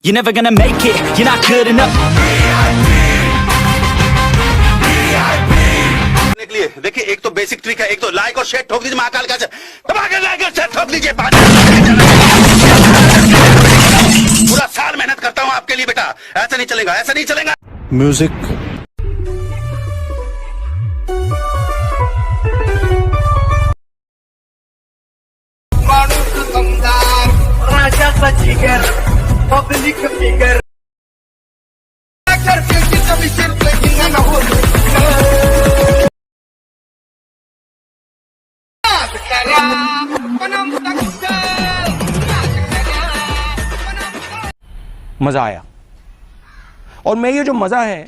You're never gonna make it, you're not good enough. लिए देखिए, एक तो बेसिक ट्रिक है, एक तो लाइक और शेयर ठोक दीजिए महाकाल का धमाके, लाइक और शेयर ठोक दीजिए। पूरा साल मेहनत करता हूँ आपके लिए बेटा, ऐसा नहीं चलेगा, ऐसा नहीं चलेगा। म्यूजिक राजाचा जिगर पब्लिक फिगर मजा आया और मैं ये जो मजा है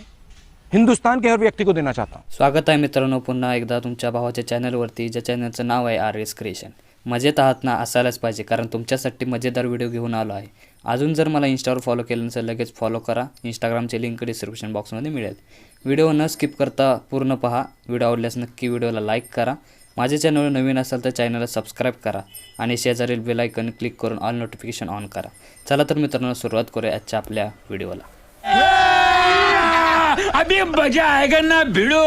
हिंदुस्तान के हर व्यक्ती को देना चाहता हूँ। स्वागत आहे मित्रांनो पुन्हा एकदा तुमच्या भावाच्या चॅनलवरती, ज्या चॅनलचं नाव आहे RS क्रिएशन। मजेत आहात ना? असायलाच पाहिजे, कारण तुमच्यासाठी मजेदार व्हिडिओ घेऊन आलो आहे। अजून जर मला इंस्टावर फॉलो केलं नसेल लगेच फॉलो करा। इंस्टाग्रामची लिंक डिस्क्रिप्शन बॉक्समध्ये मिळेल। व्हिडिओ न स्किप करता पूर्ण पहा। व्हिडिओ आवडल्यास नक्की व्हिडिओला लाईक करा। माझ्या चॅनलवर नवीन असाल तर चॅनलला सबस्क्राईब करा आणि शेजारील बेल आयकॉन क्लिक करून ऑल नोटिफिकेशन ऑन करा। चला तर मित्रांनो सुरुवात करूया आजच्या आपल्या व्हिडिओला। अभी मजा आएगा ना भिड़ो।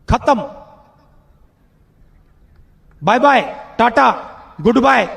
खत्म. Bye bye, tata, good bye.